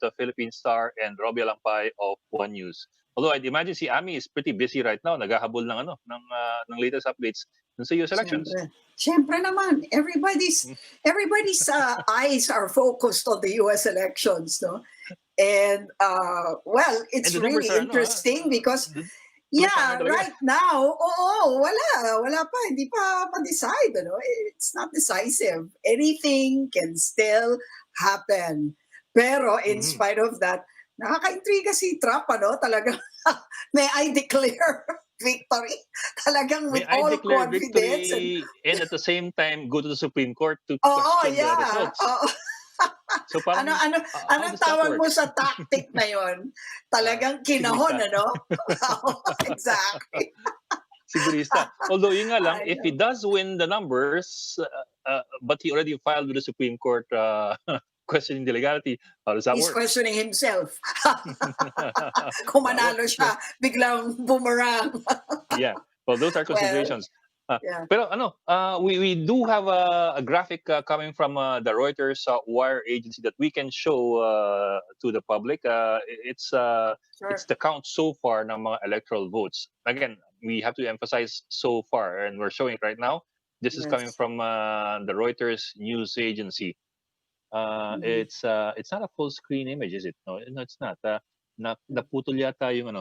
the Philippine Star and Robbie Alampay of One News. Although I'd imagine si Ami is pretty busy right now, naghahabol ng ng latest updates dun sa US elections. Siyempre naman, everybody's eyes are focused on the US elections, no? And well, it's really interesting because right now, wala pa, hindi pa decide, ano? It's not decisive. Anything can still happen. Pero in spite of that, nakaka-intriga si Trump, ano? Talagang, may I declare victory? Talagang with all confidence. And at the same time, go to the Supreme Court to question the results. So parang, anong tawag mo sa tactic na yon? Talagang kinahon, ano? Exactly. Sigurista. Although yun nga lang, if he does win the numbers, but he already filed with the Supreme Court questioning the legality, how does that work? He's questioning himself. Kung manalo siya, biglang boomerang. Yeah. Well, those are considerations. Pero we do have a graphic coming from the Reuters wire agency that we can show to the public. It's the count so far ng mga electoral votes. Again, we have to emphasize so far, and we're showing it right now. This is coming from the Reuters news agency. It's not a full screen image, is it? No, it's not. Naputol yata yung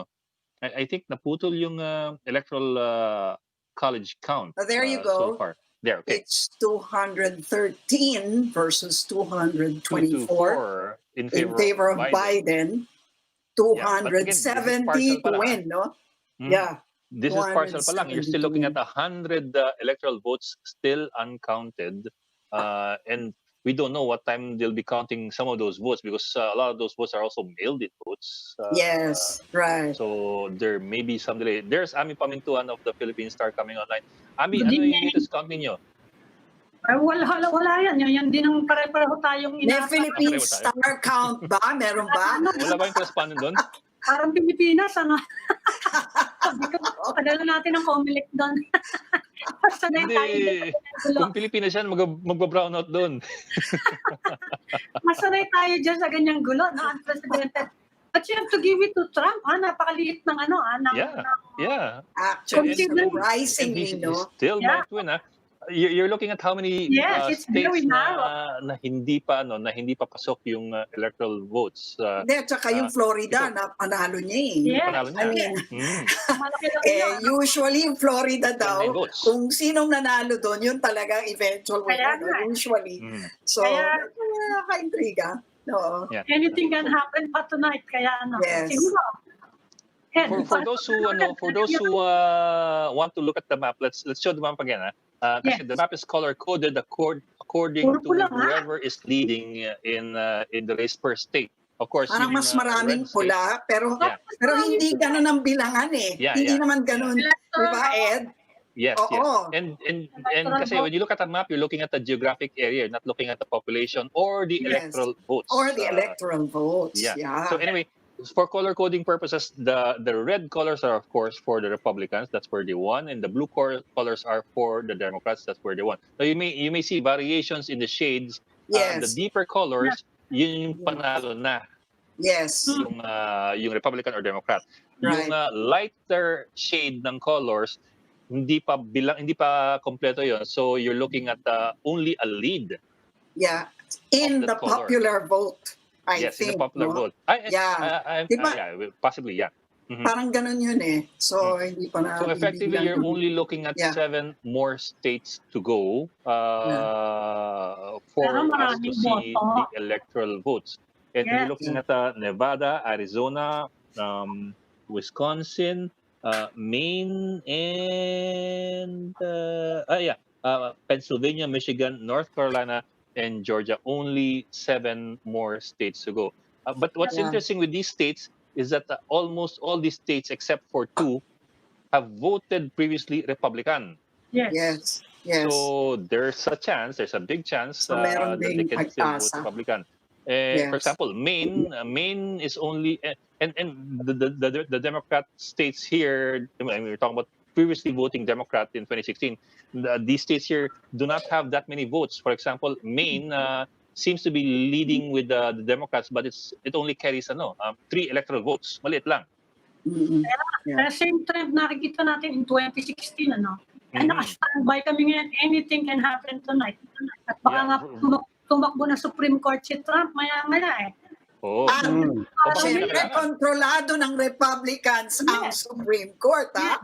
I think naputol yung electoral college count. There you go. So far. There, okay. It's 213 versus 224 in favor of Biden. 270 to win, no? Yeah. This is partial pa lang. You're still looking at 100 electoral votes still uncounted. And we don't know what time they'll be counting some of those votes because a lot of those votes are also mailed-in votes. Yes, right. So there may be some delay. There's Ami Pamintuan of the Philippine Star coming online. Ami, ano yung latest count ninyo? Wala yan. Yan din ang pare-pareho tayong May Philippine Star count ba? Meron ba? Wala ba yung correspondent doon? Parang Pilipinas, ano? Padala natin ang Comelec doon. Hindi. Kung Pilipinas yan, magba-brown out doon. Masanay tayo dyan sa ganyang gulo, no? Unprecedented. But you have to give it to Trump, ha? Napakaliit ng Yeah. Actually, it's rising, no? Still might win, ha? You're looking at how many states na hindi pa pasok yung electoral votes. Hindi, at saka yung Florida na panalo niya eh. Yeah. I mean, usually yung Florida daw, kung sinong nanalo doon, yun talagang eventual winner, usually. So, nakaka-intriga. No. Yeah. Anything can happen pa tonight, kaya Yes. For those who want to look at the map, let's show the map again. Kasi the map is color coded according to whoever is leading in the race per state. Of course, parang mas maraming pula, pero hindi ganun ang bilangan eh. Hindi naman ganun, di ba, Ed? Yes, yes. And kasi when you look at the map, you're looking at the geographic area, not looking at the population or the electoral votes. Or the electoral votes. Yeah. So anyway, for color coding purposes, the red colors are of course for the Republicans. That's where they won, and the blue colors are for the Democrats. That's where they won. So you may see variations in the shades. Yes. The deeper colors, yun yung panalo na. Yes. Yung Republican or Democrat. Right. Yung lighter shade ng colors, hindi pa kompleto yon. So you're looking at only a lead. Yeah. In the color. Popular vote. I think, in the popular vote. Possibly, yeah. Mm-hmm. Parang ganun yun eh. So, hindi pa na... So, effectively, you're only looking at 7 more states to go for us to see the electoral votes. And you're looking at Nevada, Arizona, Wisconsin, Maine, and Pennsylvania, Michigan, North Carolina, and Georgia. Only 7 more states to go. But what's interesting with these states is that almost all these states, except for 2, have voted previously Republican. Yes. So there's a big chance that they can still vote Republican. For example, Maine is only, and the Democrat states here, I mean, we're talking about previously voting Democrat in 2016, these states here do not have that many votes. For example, Maine, seems to be leading with the Democrats, but it only carries 3 electoral votes. Maliit lang. Kaya same trend nakikita natin in 2016, ano? Kaya naka-standby kami ngayon, anything can happen tonight. At baka nga tumakbo na Supreme Court si Trump maya-maya eh. Siyempre, kontrolado ng Republicans ang Supreme Court, ha?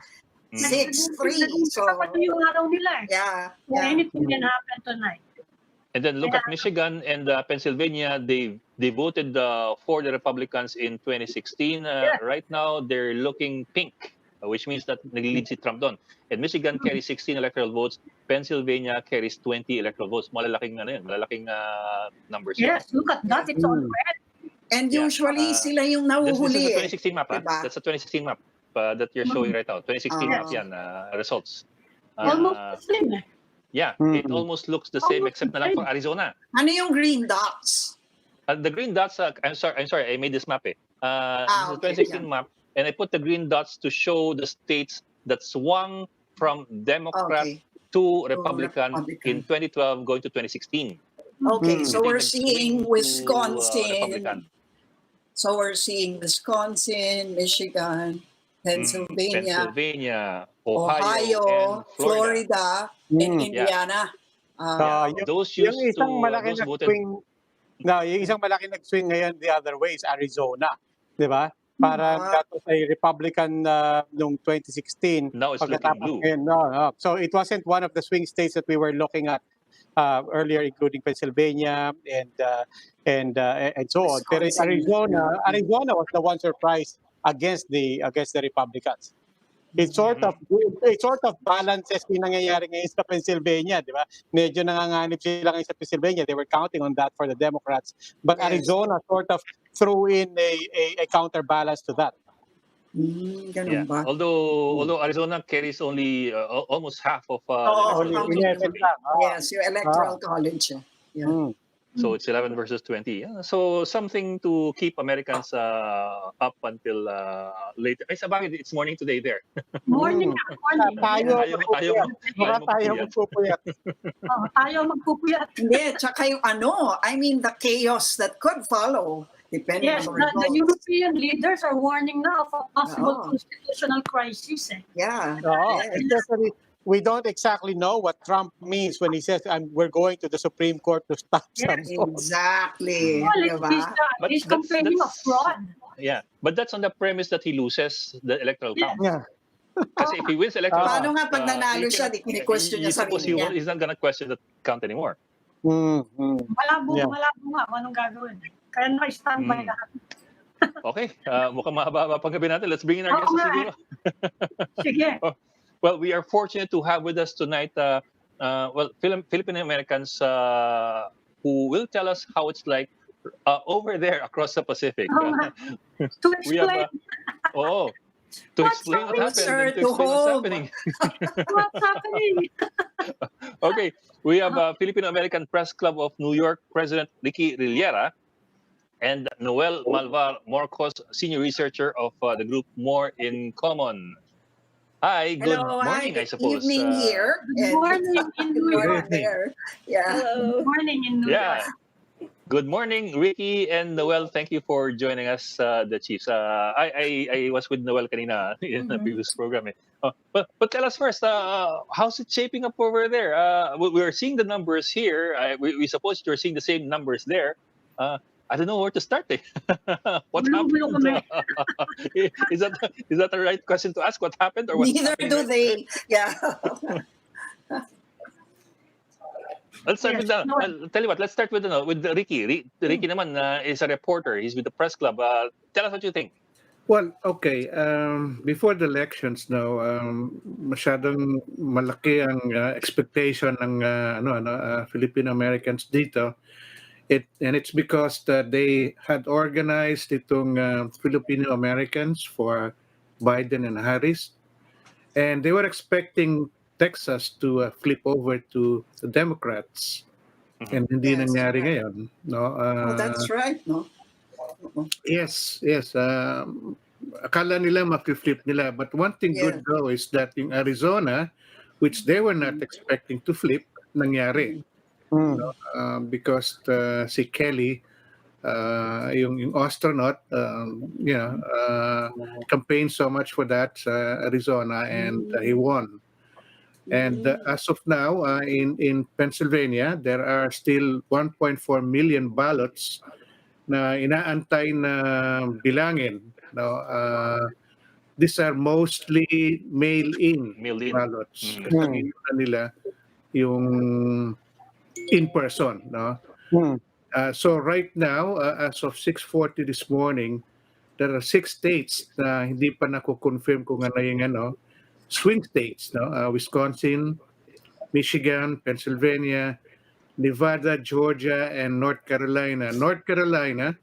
6-3. So, yung araw nila eh. Anything can happen tonight. And then look at Michigan and Pennsylvania. They voted for the Republicans in 2016. Right now, they're looking pink, which means that nag-lead si Trump doon. And Michigan carries 16 electoral votes. Pennsylvania carries 20 electoral votes. Malalaking numbers. Yes, look at that. It's all red. And usually, sila yung nahuhuli. This is the 2016 map. Diba? That's the 2016 map that you're showing right now. 2016 map yan, results. Almost the same eh. Yeah, it almost looks the same except na lang for Arizona. Ano yung green dots? The green dots, I'm sorry, I made this map. This is the 2016 map, and I put the green dots to show the states that swung from Democrat to Republican in 2012 going to 2016. Okay, so we're seeing Wisconsin. So we're seeing Wisconsin, Michigan, Pennsylvania, Ohio, and Florida, and Indiana. Those used to voted. Yung isang malaki nag-swing ngayon the other way is Arizona, di ba? Parang that was a Republican noong 2016. Now it's looking blue. So it wasn't one of the swing states that we were looking at earlier, including Pennsylvania and so on. Pero Arizona was the one surprised against the Republicans. It sort of balances yung nangyayari ngayon sa Pennsylvania, di ba? Medyo nanganganib sila ngayon sa Pennsylvania. They were counting on that for the Democrats. But Arizona sort of threw in a counterbalance to that. Although Arizona carries only almost half of yes, your electoral college. So it's 11 versus 20. So something to keep Americans up until later. Ay, sa bakit it's morning today there. Morning. Tayo magpupuyat. Tayo magpupuyat. Hindi, tsaka yung the chaos that could follow. Depending on the results. The European leaders are warning now of a possible constitutional crisis. Especially, we don't exactly know what Trump means when he says, we're going to the Supreme Court to stop some. Exactly. Well, he's complaining of fraud. Yeah, but that's on the premise that he loses the electoral count. Kasi if he wins the electoral count, paano nga pag nanalo siya, kini-question niya sarili niya. He's not gonna question the count anymore. Malabo nga, anong gagawin? Kaya naka-standby lahat. Okay, mukhang mahaba pang gabi natin. Let's bring in our guests siguro. Sige. Well, we are fortunate to have with us tonight, Filipino-Americans who will tell us how it's like over there across the Pacific. To explain. To explain what happened and to explain what's happening. What's happening? Okay, we have Filipino-American Press Club of New York President Ricky Rillera and Noelle Malvar-Morcos, Senior Researcher of the group More in Common. Hi, good morning, I suppose. Good evening here. Good morning in New York. There. Good morning in New York. Good morning, Ricky and Noelle. Thank you for joining us, the Chiefs. I was with Noelle kanina in the previous program. But tell us first, how's it shaping up over there? We're seeing the numbers here. We suppose you're seeing the same numbers there. I don't know where to start. What happened? Is that the right question to ask? What happened or what? Neither do they. Yeah. Let's start with that. I'll tell you what. Let's start with Ricky. Ricky naman is a reporter. He's with the press club. Tell us what you think. Well, okay. Before the elections, now, masyadong malaki ang expectation ng Filipino-Americans dito. It's because they had organized itong Filipino-Americans for Biden and Harris, and they were expecting Texas to flip over to the Democrats, and hindi nangyari ngayon. No, that's right. No. Yes. Akala nila ma-flip nila, but one thing good though is that in Arizona, which they were not expecting to flip, nangyari. because si Kelly, yung astronaut, campaigned so much for that sa Arizona, and he won. And as of now, in Pennsylvania, there are still 1.4 million ballots na inaantay na bilangin. No? These are mostly mail-in ballots. Kasi ginagawa nila yung in-person. No? So right now, as of 6:40 this morning, there are 6 states na hindi pa nako-confirm kung ano yung swing states. No? Wisconsin, Michigan, Pennsylvania, Nevada, Georgia, and North Carolina. North Carolina,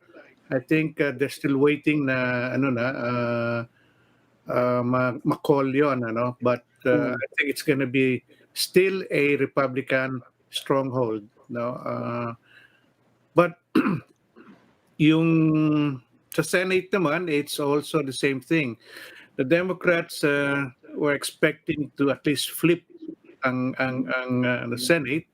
I think they're still waiting na ma-call yun, but I think it's gonna be still a Republican stronghold, no? But yung sa Senate naman, it's also the same thing. The Democrats were expecting to at least flip the Senate.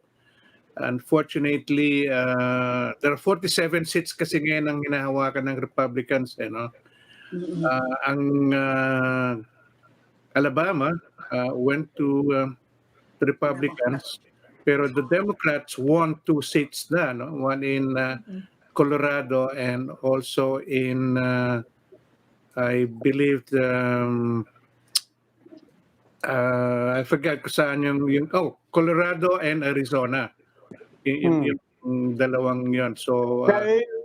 Unfortunately, there are 47 seats kasi ngayon ang hinahawakan ng Republicans. Ang Alabama went to the Republicans, pero the Democrats won 2 seats na, no? One in Colorado and also in, I believe, I forgot kung saan yung Colorado and Arizona. Yung dalawang yun. So,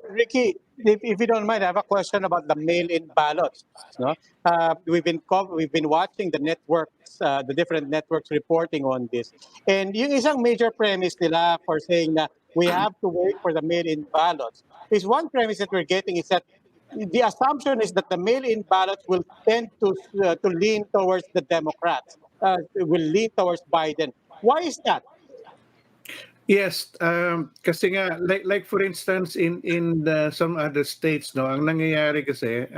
Ricky, if you don't mind, I have a question about the mail-in ballots. No, we've been watching the networks, the different networks reporting on this, and yung isang major premise nila for saying that we have to wait for the mail-in ballots is one premise that we're getting is that the assumption is that the mail-in ballots will tend to lean towards the Democrats, will lean towards Biden. Why is that? Yes, kasi nga like for instance in some other states, no, ang nangyayari kasi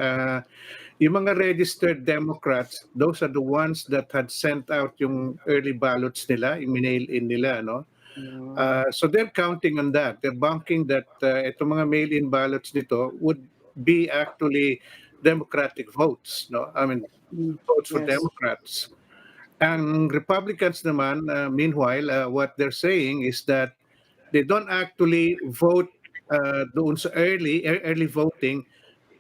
yung mga registered Democrats, those are the ones that had sent out yung early ballots nila, yung mail-in nila, no. So they're counting on that. They're banking that itong mga mail-in ballots nito would be actually Democratic votes, no. I mean, votes for Democrats. Ang Republicans naman, meanwhile, what they're saying is that they don't actually vote doon sa early voting,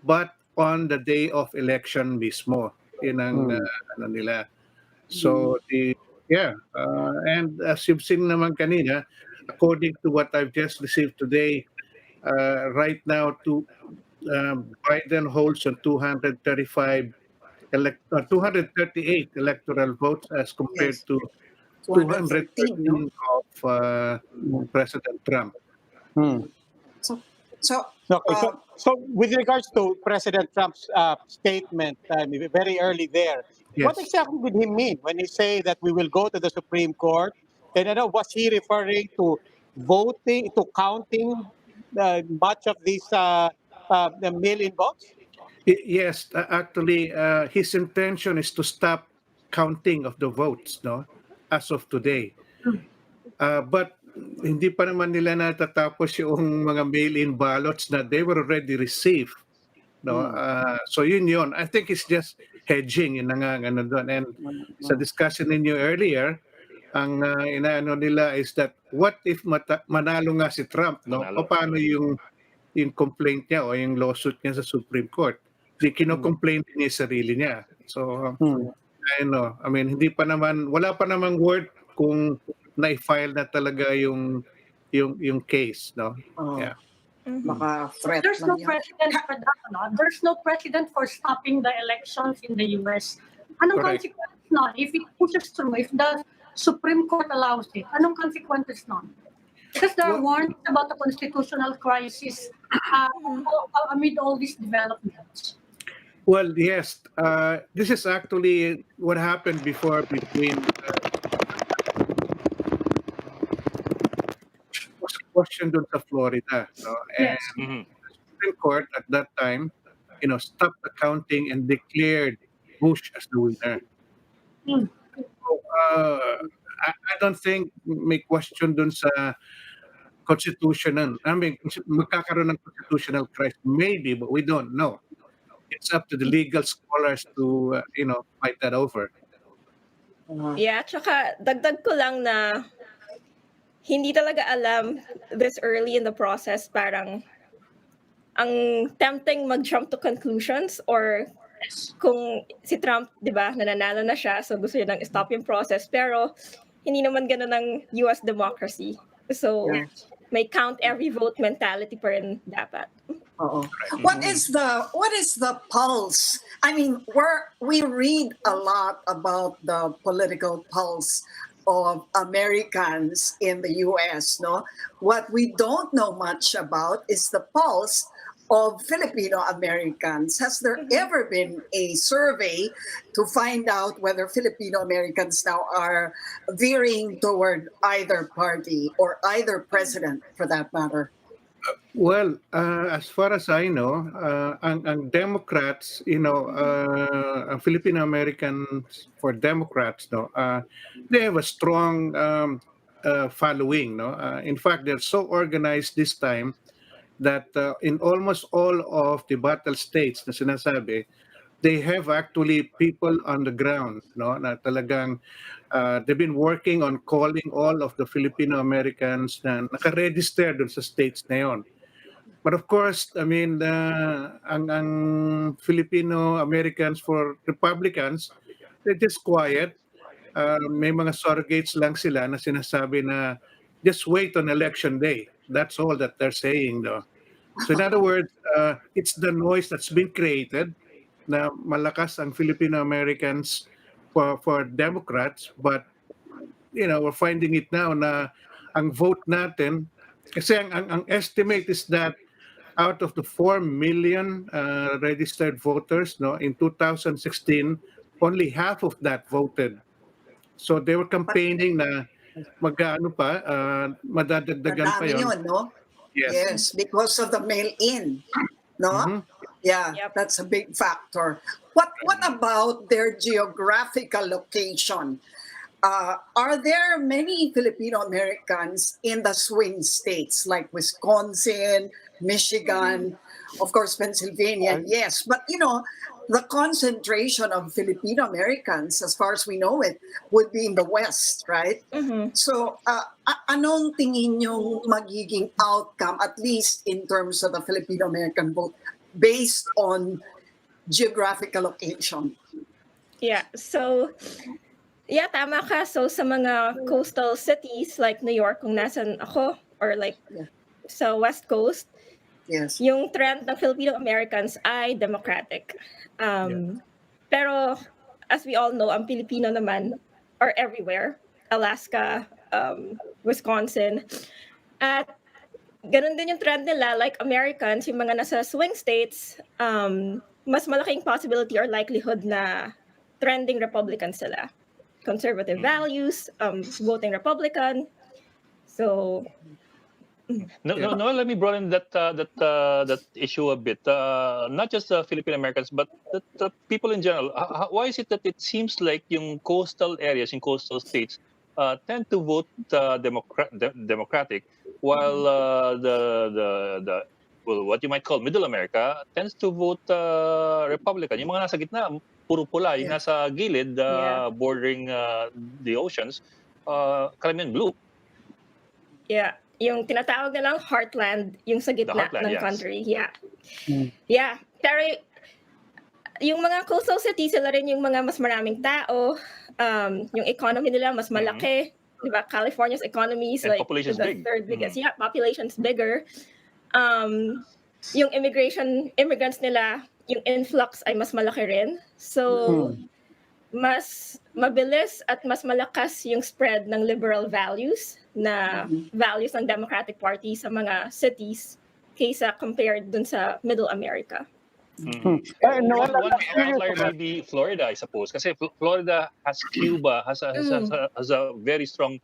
but on the day of election mismo. Yun ang ano nila. So, and as you've seen naman kanina, according to what I've just received today, right now, Biden holds on 238 electoral votes as compared to 213 of President Trump. So with regards to President Trump's statement very early there, what exactly did he mean when he say that we will go to the Supreme Court? And was he referring to voting, to counting much of these the mail-in votes? Yes, actually, his intention is to stop counting of the votes, no, as of today. But hindi pa naman nila natatapos yung mga mail-in ballots na they were already received, no. So yun. I think it's just hedging yun na nga doon. And sa discussion ninyo earlier, ang inaano nila is that what if manalo nga si Trump, no? O paano yung complaint niya o yung lawsuit niya sa Supreme Court? Di kino-complain niya yung sarili niya. So, I mean, wala pa namang word kung na-file na talaga yung case, no? Yeah. There's no precedent for that, no? There's no precedent for stopping the elections in the US. Anong consequences nun? If it pushes through, if the Supreme Court allows it, anong consequences nun? Because there are warnings about the constitutional crisis amid all these developments. Well, yes. This is actually what happened before between was a question doon sa Florida, no? And the Supreme Court at that time, stopped the counting and declared Bush as the winner. So, I don't think may question doon sa constitutional, magkakaroon ng constitutional crisis. Maybe, but we don't know. It's up to the legal scholars to, fight that over. Yeah, tsaka dagdag ko lang na hindi talaga alam this early in the process, parang ang tempting mag-jump to conclusions or kung si Trump, di ba, nananalo na siya, so gusto niya nang stop yung process. Pero hindi naman ganun ng US democracy. So may count every vote mentality pa rin dapat. What is the pulse? I mean, we read a lot about the political pulse of Americans in the US, no? What we don't know much about is the pulse of Filipino-Americans. Has there ever been a survey to find out whether Filipino-Americans now are veering toward either party or either president, for that matter? Well, as far as I know, ang Democrats, ang Filipino-Americans for Democrats, they have a strong following, in fact, they're so organized this time that in almost all of the battle states na sinasabi, they have actually people on the ground, na talagang they've been working on calling all of the Filipino-Americans na naka-register dun sa states na yon. But of course, I mean, ang Filipino-Americans for Republicans, they're just quiet. May mga surrogates lang sila na sinasabi na just wait on election day. That's all that they're saying, though. So in other words, it's the noise that's been created na malakas ang Filipino-Americans for Democrats, but we're finding it now na ang vote natin, kasi ang estimate is that out of the 4 million registered voters, in 2016, only half of that voted. So they were campaigning na madadagdagan pa yun. No? Yes, because of the mail-in, no? Yeah, that's a big factor. What about their geographical location? Are there many Filipino-Americans in the swing states like Wisconsin, Michigan, of course, Pennsylvania? Yes, but the concentration of Filipino-Americans, as far as we know it, would be in the West, right? So, anong tingin yung magiging outcome, at least in terms of the Filipino-American vote, based on geographical location? So, tama ka. So, sa mga coastal cities like New York, kung nasan ako, or like sa West Coast, yung trend ng Filipino-Americans ay democratic. Pero, as we all know, ang Pilipino naman are everywhere. Alaska, Wisconsin. At ganun din yung trend nila, like Americans, yung mga nasa swing states, mas malaking possibility or likelihood na trending Republican sila. Conservative values, voting Republican. So, No, let me broaden that issue a bit. Not just the Filipino Americans, but the people in general. Why is it that it seems like yung coastal areas, in coastal states, tend to vote Democratic, while the what you might call Middle America tends to vote Republican. Yung mga nasa gitna, puro pula. Yung nasa gilid, bordering the oceans, karamihan blue. Yeah. Yung tinatawag nilang heartland, yung sa gitna ng country. Yeah. Pero yung mga coastal cities, sila rin yung mga mas maraming tao. Yung economy nila mas malaki. Diba? California's economy is like the third biggest. Yeah, population's bigger. Yung immigrants nila, yung influx ay mas malaki rin. So, mas mabilis at mas malakas yung spread ng liberal values na values ng Democratic Party sa mga cities kaysa compared dun sa Middle America. One outlier may be Florida, I suppose. Kasi Florida has Cuba, has a very strong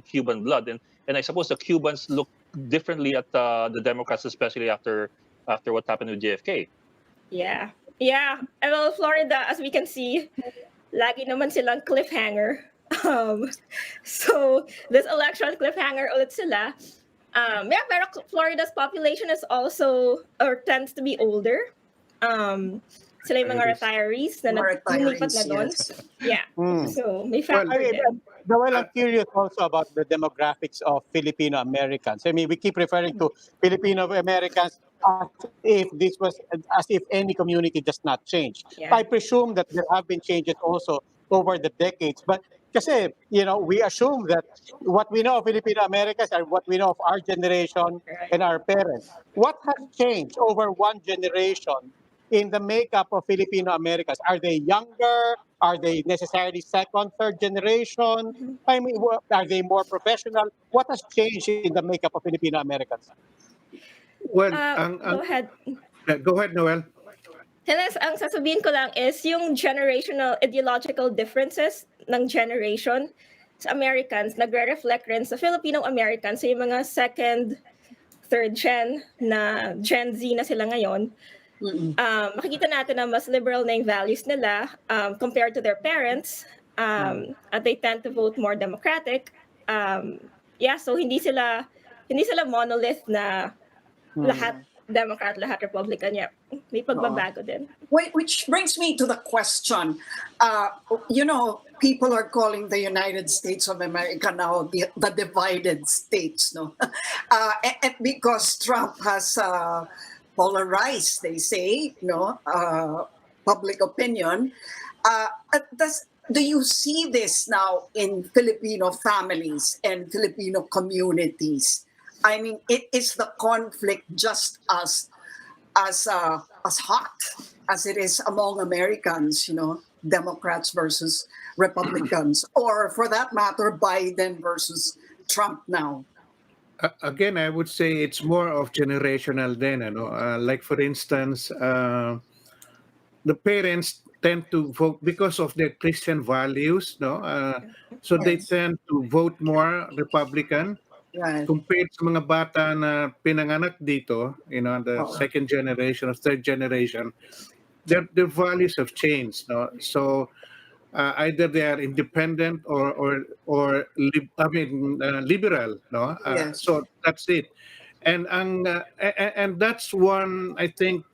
Cuban blood, and I suppose the Cubans look differently at the Democrats, especially after what happened with JFK. Yeah. Well, Florida, as we can see, lagi naman silang cliffhanger. So this election cliffhanger ulit sila. Yeah, pero Florida's population is also or tends to be older. Sila yung mga retirees na lumipat na doon. Yeah. So may factor din. Noelle, I'm curious also about the demographics of Filipino-Americans. I mean, we keep referring to Filipino-Americans as if any community does not change. Yeah. I presume that there have been changes also over the decades. But kasi, we assume that what we know of Filipino-Americans are what we know of our generation and our parents. What has changed over one generation in the makeup of Filipino-Americans? Are they younger? Are they necessarily second, third generation? I mean, are they more professional? What has changed in the makeup of Filipino-Americans? Well, go ahead. Go ahead, Noelle. Tennis, ang sasabihin ko lang is yung generational ideological differences ng generation sa Americans nagre-reflect rin sa Filipino-Americans, sa yung mga second, third gen na Gen Z na sila ngayon. Makikita natin na mas liberal na yung values nila compared to their parents, at they tend to vote more democratic. So hindi sila monolith na lahat Democrat, lahat Republican. Yeah, may pagbabago din. Which brings me to the question. People are calling the United States of America now the divided states, no? And because Trump has polarized, they say, public opinion. Do you see this now in Filipino families and Filipino communities? I mean, is the conflict just as hot as it is among Americans, Democrats versus Republicans, or for that matter, Biden versus Trump now? Again, I would say it's more of generational then. Like, for instance, the parents tend to vote because of their Christian values, so they tend to vote more Republican. Right. Compared sa mga bata na pinanganak dito, the second generation or third generation, their values have changed. So either they are independent or liberal. Yes. So that's it. And that's one, I think,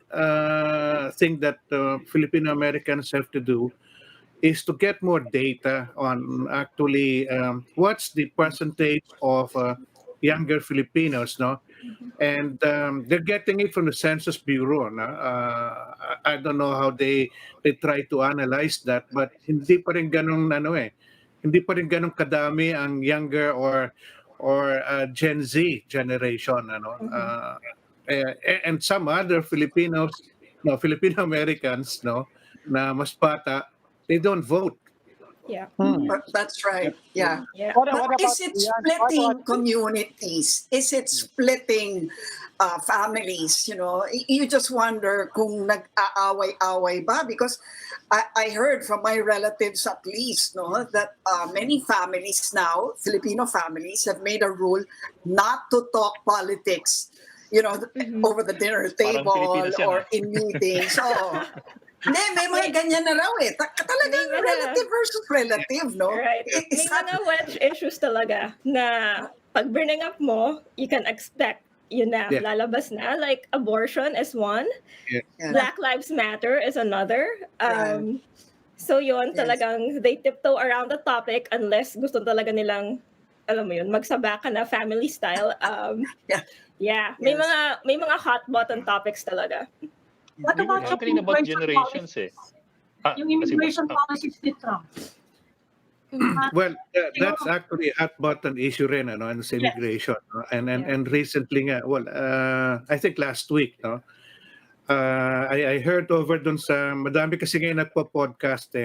thing that Filipino Americans have to do is to get more data on actually what's the percentage of younger Filipinos, and they're getting it from the Census Bureau. I don't know how they try to analyze that, but hindi pa rin ganun hindi pa rin ganun kadami ang younger or Gen Z generation, and some other Filipinos, Filipino Americans, na mas bata, they don't vote. Yeah. That's right. Yeah. What about is it splitting communities? Is it splitting families? You just wonder kung nag-aaway-away ba? Because I heard from my relatives at least, that many families now, Filipino families, have made a rule not to talk politics, over the dinner table or in meetings. Hindi, may mga ganyan na raw eh. Talagang relative versus relative, no? Right. May mga wedge issues talaga na pag bring up mo, you can expect yun na, lalabas na. Like abortion is one. Yeah. Black Lives Matter is another. So yun, talagang they tiptoe around the topic unless gusto talaga nilang, alam mo yun, magsaba ka na family style. May mga hot button topics talaga. What about talking about generations yung immigration policies ni Trump? Well, that's actually a hot button issue rin, and immigration. And recently nga, I think last week, I heard over dun sa, madami kasi ngayon nagpo-podcast,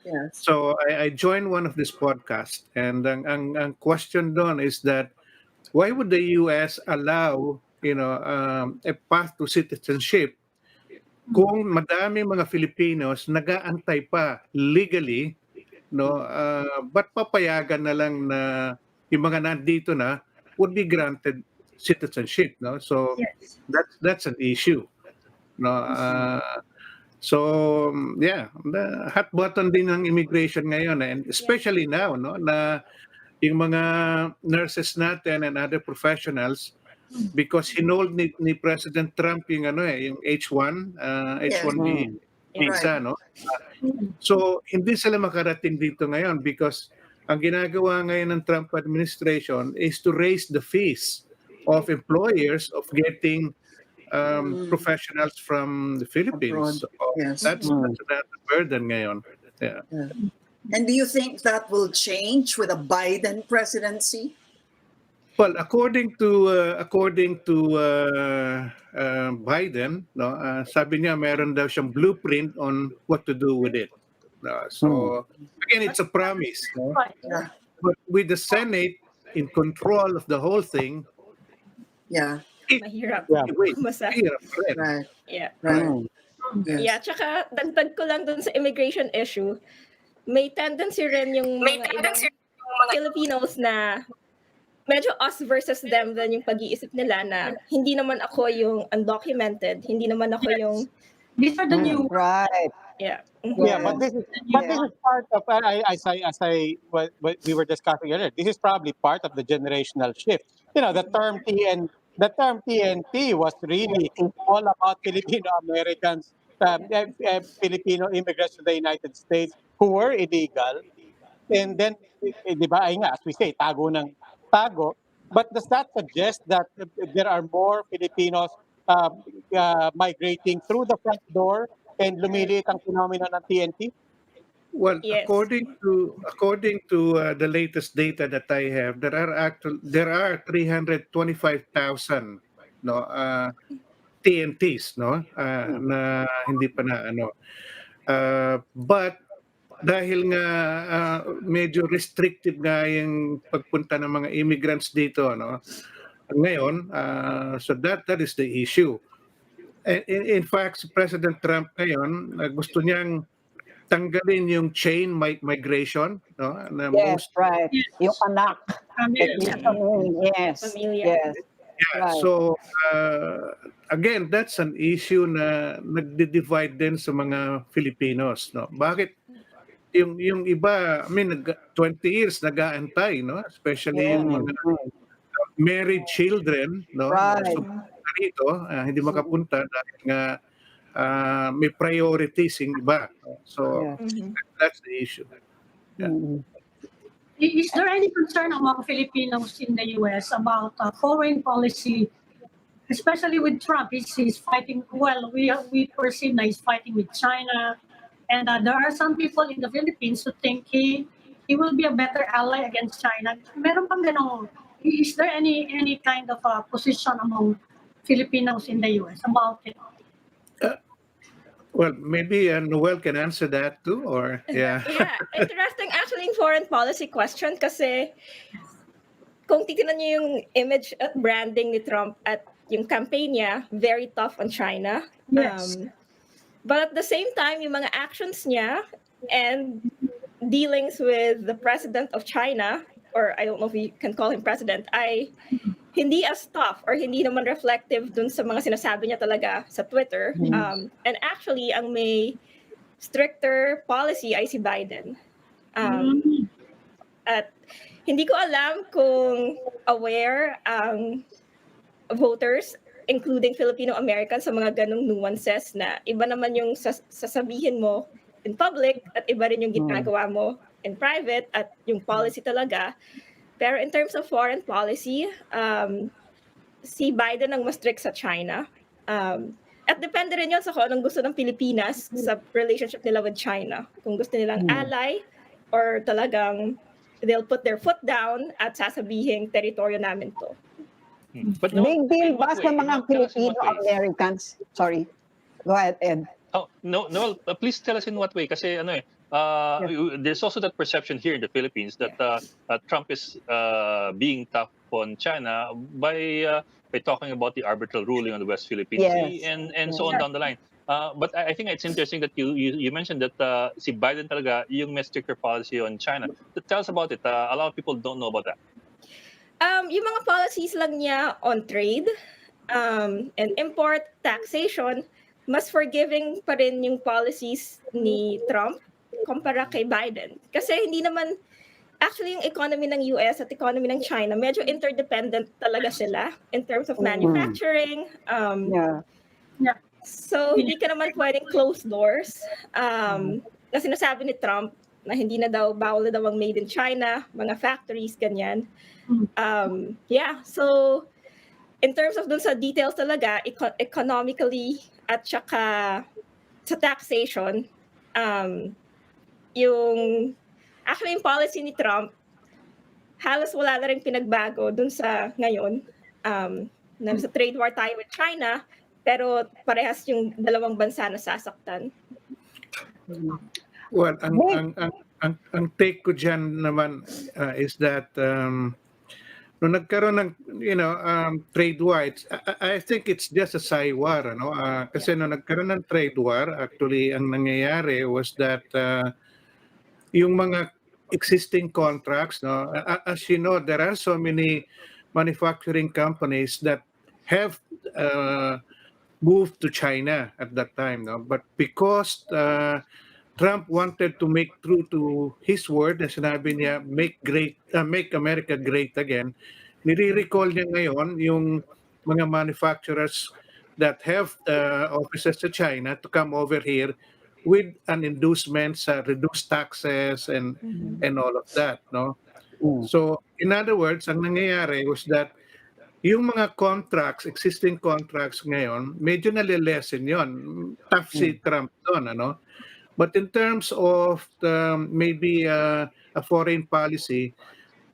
Yes. So I joined one of these podcasts, and ang question doon is that why would the US allow, a path to citizenship kung madami mga Filipinos nag-aantay pa legally, ba't papayagan na lang na yung mga nandito na would be granted citizenship, So that's an issue, So yeah, the hot button din ng immigration ngayon, and especially now, no, na yung mga nurses natin and other professionals, because hinold ni President Trump yung yung H1, H1B visa, no? So hindi sila makarating dito ngayon because ang ginagawa ngayon ng Trump administration is to raise the fees of employers of getting professionals from the Philippines. So that's another burden ngayon. Yeah. And do you think that will change with a Biden presidency? Well, according to Biden, no, sabi niya meron daw siyang blueprint on what to do with it. So again, it's a promise. No? But with the Senate in control of the whole thing, mahirap. mahirap. Right. Yeah. Right. Yeah, tsaka dagdag ko lang dun sa immigration issue, may tendency rin yung mga ibang Filipinos na medyo us versus them din yung pag-iisip nila na hindi naman ako yung undocumented, hindi naman ako yung these are the new right. Yeah. Yeah, but this is part of what we were discussing earlier. This is probably part of the generational shift. You know, the term TNT was really all about Filipino-Americans, Filipino immigrants to the United States who were illegal, and then, di ba, ay nga, as we say, tago ng tago. But does that suggest that there are more Filipinos migrating through the front door and lumiliit ang phenomenon ng TNT? Well, Yes. according to the latest data that I have, there are 325,000 TNTs, no, na hindi pa na but dahil nga medyo restrictive nga yung pagpunta ng mga immigrants dito, no, ngayon, so that is the issue. In fact, si President Trump ngayon, gusto niyang tanggalin yung chain migration, no? Na Yes, right. Yung anak. Yes. Pamilya. Yes. Yeah, Right. so again, that's an issue na nagdi-divide din sa mga Filipinos, no? Bakit yung iba, I mean, 20 years nag-aantay, no? Especially yung mga married children, no? Right. So, rito, hindi makapunta dahil nga may priorities yung iba. So that's the issue. Yeah. Is there any concern among Filipinos in the U.S. about foreign policy, especially with Trump? He's fighting, well, we perceive that he's fighting with China, and there are some people in the Philippines who think he will be a better ally against China. Meron bang ganong, is there any kind of position among Filipinos in the U.S. about it? Well, maybe Noelle can answer that too, or yeah. Yeah, interesting actually yung foreign policy question kasi kung titignan niyo yung image at branding ni Trump at yung campaign niya, very tough on China. Yes. But at the same time, yung mga actions niya and dealings with the president of China, or I don't know if we can call him president, ay hindi as tough or hindi naman reflective dun sa mga sinasabi niya talaga sa Twitter. And actually, ang may stricter policy ay si Biden. At hindi ko alam kung aware ang voters, including Filipino-Americans, sa mga ganong nuances na iba naman yung sasabihin mo in public at iba rin yung ginagawa mo in private at yung policy talaga. Pero in terms of foreign policy, si Biden ang mas strict sa China. At depende rin yun sa kung anong gusto ng Pilipinas sa relationship nila with China. Kung gusto nilang ally or talagang they'll put their foot down at sasabihin, teritoryo namin to. Big deal ba sa mga Filipino-Americans? Sorry. Go ahead, Ed. Oh, no, please tell us in what way. Kasi there's also that perception here in the Philippines that Trump is being tough on China by talking about the arbitral ruling on the West Philippine Sea and so on down the line. But I think it's interesting that you mentioned that si Biden talaga yung may stricter policy on China. Tell us about it. A lot of people don't know about that. Yung mga policies lang niya on trade and import, taxation, mas forgiving pa rin yung policies ni Trump kumpara kay Biden. Kasi hindi naman, actually yung economy ng US at economy ng China, medyo interdependent talaga sila in terms of manufacturing. So, hindi ka naman pwedeng close doors. Na sinasabi ni Trump na hindi na daw, bawal na daw ang made in China, mga factories, ganyan. So, in terms of dun sa details talaga, economically at saka sa taxation, yung policy ni Trump, halos wala na rin pinagbago dun sa ngayon. Sa trade war tayo with China, pero parehas yung dalawang bansa na sasaktan. Well, ang take ko dyan naman is that nung nagkaroon ng trade war, I think it's just a war, kasi nung nagkaroon ng trade war, actually ang nangyayari was that yung mga existing contracts, as you know, there are so many manufacturing companies that have moved to China at that time, but because Trump wanted to make true to his word na sinabi niya, make America great again, nire-recall niya ngayon yung mga manufacturers that have offices sa China to come over here with an inducement sa reduced taxes and all of that, So, in other words, ang nangyayari was that yung mga contracts, existing contracts ngayon, medyo nalilesen yon. Tough si Trump doon, But in terms of maybe a foreign policy,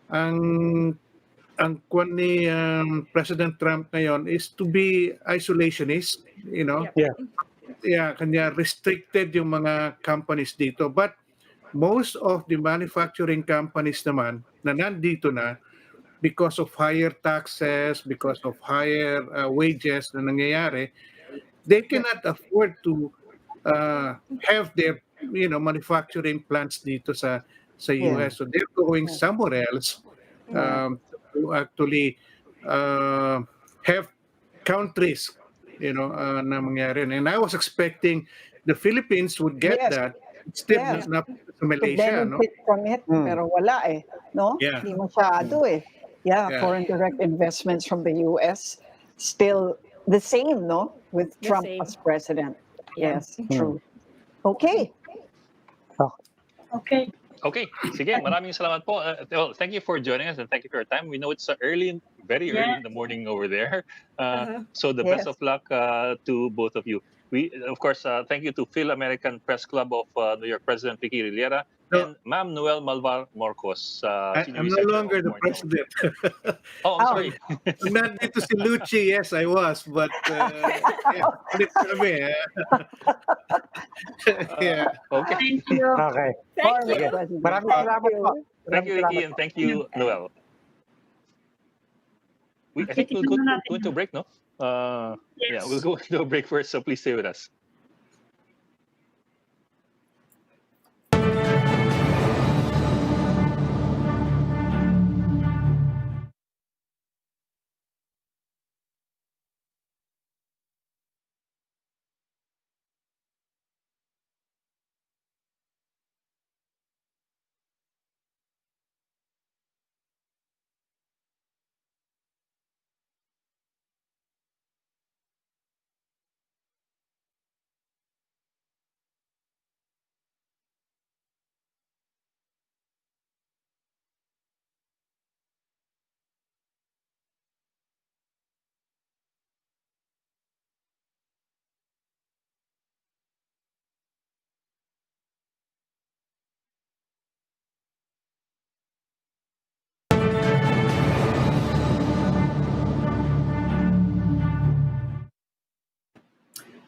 ang kwan ni President Trump ngayon is to be isolationist, kanya restricted yung mga companies dito. But most of the manufacturing companies naman na nandito na, because of higher taxes, because of higher wages na nangyayari, they cannot afford to have their manufacturing plants dito sa US. So they're going somewhere else to actually have countries na mangyari. And I was expecting the Philippines would get that. Still not sa Malaysia, benefit from it, pero wala no? Hindi masyado foreign direct investments from the US still the same, no? With Trump as president. Yes, true. Okay. Sige, maraming salamat po. Well, thank you for joining us and thank you for your time. We know it's very early in the morning over there. So the best of luck to both of you. We, of course, thank you to Filipino-American Press Club of New York President Ricky Rillera and Ma'am Noelle Malvar-Morcos. I'm no longer the president. I'm sorry. Nandito si Lucci, yes, I was, but ulit kami. Thank you. Okay. Thank you. Maraming salamat po. Thank you, Ricky, and thank you, Noelle. I think we'll go into a break, no? Yes. We'll go into a break first, so please stay with us.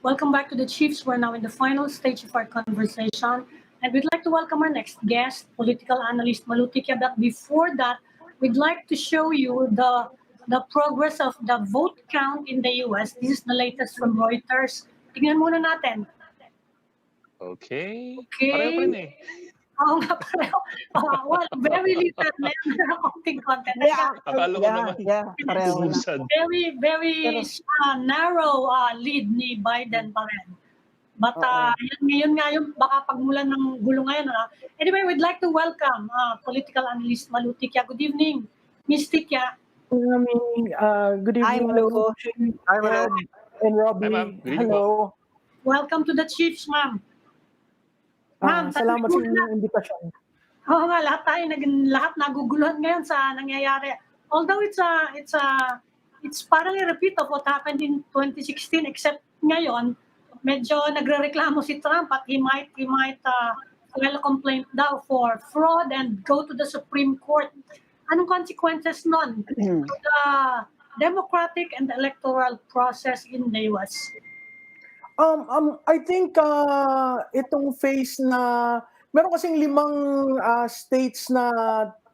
Welcome back to the Chiefs. We're now in the final stage of our conversation. And we'd like to welcome our next guest, political analyst Malou Tiquia. But before that, we'd like to show you the progress of the vote count in the US. This is the latest from Reuters. Tingnan muna natin. Okay. Pareho pa rin eh. Oo nga, pareho. Well, very little. Meron konting content. Akala ko naman. Pareho na. Very narrow lead ni Biden pa rin. But ngayon nga yung baka pagmulan ng gulo ngayon. Anyway, we'd like to welcome political analyst Malou Tiquia. Good evening, Ms. Tiquia. Good evening, Malou. Hi, Malou. And Robbie. Hi, ma'am. Good evening Hello. Welcome to the Chiefs, ma'am. Ma'am, salamat sa inyong imbitasyon. Oo nga, lahat naguguluhan ngayon sa nangyayari. Although it's parang a repeat of what happened in 2016, except ngayon, medyo nagrereklamo si Trump at he might file a complaint daw for fraud and go to the Supreme Court. Anong consequences nun to the democratic and electoral process in the US? I think itong phase na meron kasing 5 states na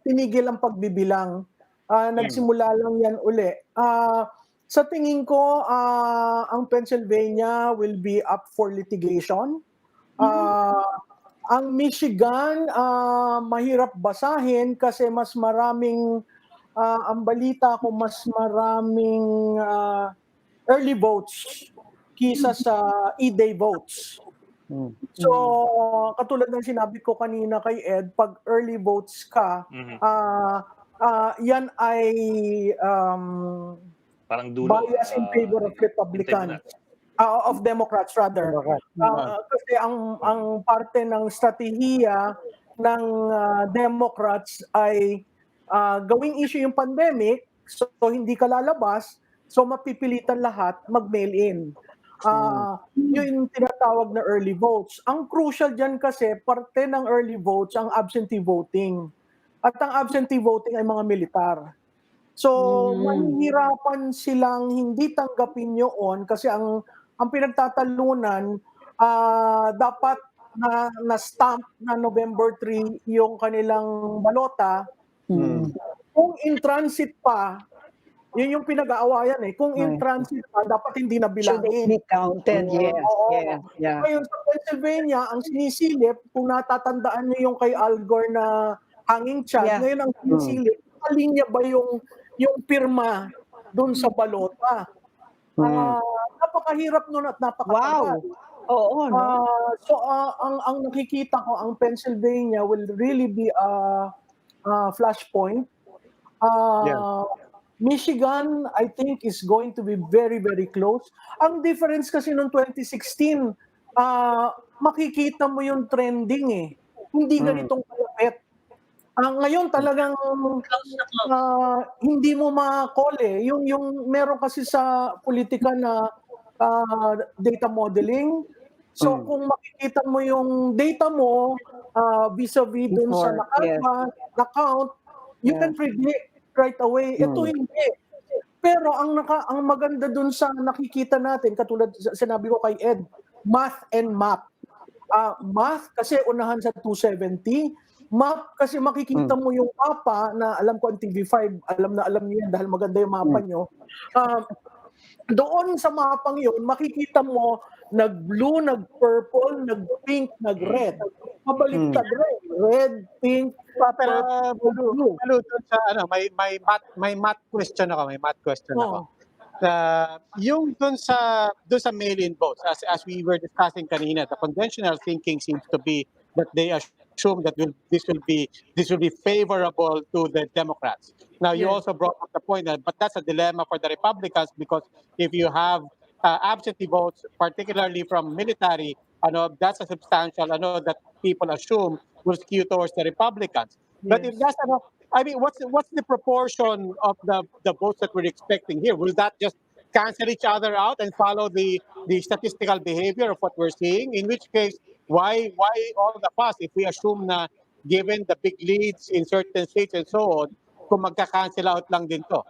tinigil ang pagbibilang. Nagsimula lang yan uli. Sa tingin ko, ang Pennsylvania will be up for litigation. Ang Michigan, mahirap basahin kasi mas maraming, ang balita ko, mas maraming early votes kisa sa e-day votes. So, katulad ng sinabi ko kanina kay Ed, pag early votes ka, yan ay parang dulo, bias in favor of Republicans. Of Democrats rather. Kasi ang parte ng strategiya ng Democrats ay gawing issue yung pandemic, so hindi ka lalabas, so mapipilitan lahat mag-mail in. Yun yung tinatawag na early votes. Ang crucial dyan kasi, parte ng early votes, ang absentee voting. At ang absentee voting ay mga militar. So, mahihirapan silang hindi tanggapin yun kasi ang pinagtatalunan, dapat na-stamp na November 3 yung kanilang balota. Kung in transit pa, yun yung pinag-aawayan eh. Kung in transit pa, dapat hindi na bilangin. Should be counted, yes. Yeah. Ngayon sa Pennsylvania, ang sinisilip, kung natatandaan niyo yung kay Al Gore na hanging chat, ngayon ang sinisilip, linya ba yung pirma doon sa balota? Napakahirap nun at napakatagal. Wow. Oo, no? So ang nakikita ko, ang Pennsylvania will really be a flashpoint. Michigan, I think, is going to be very, very close. Ang difference kasi noong 2016, makikita mo yung trending eh. Hindi ganitong kalapit. Ngayon talagang hindi mo ma-call eh. Yung meron kasi sa politika na data modeling. So kung makikita mo yung data mo vis-a-vis dun sa account, you can predict right away. Ito hindi. Pero ang maganda dun sa nakikita natin, katulad sinabi ko kay Ed, math and map. Math kasi unahan sa 270. Map kasi makikita mo yung mapa na alam ko ang TV5, alam niyo yan dahil maganda yung mapa nyo. Doon sa mapang yun, makikita mo nag-blue, nag-purple, nag-pink, nag-red. Mabaliktad red, pink, pero blue. Sa may math question ako, yung dun sa mail-in votes, as we were discussing kanina, the conventional thinking seems to be that they assume that this will be favorable to the Democrats. Now, you also brought up the point that, but that's a dilemma for the Republicans because if you have absentee votes, particularly from military, that's a substantial, that people assume will skew towards the Republicans. But if that's, what's the proportion of the votes that we're expecting here? Will that just cancel each other out and follow the statistical behavior of what we're seeing? In which case, why all the fuss if we assume na given the big leads in certain states and so on, kung magka-cancel out lang din to?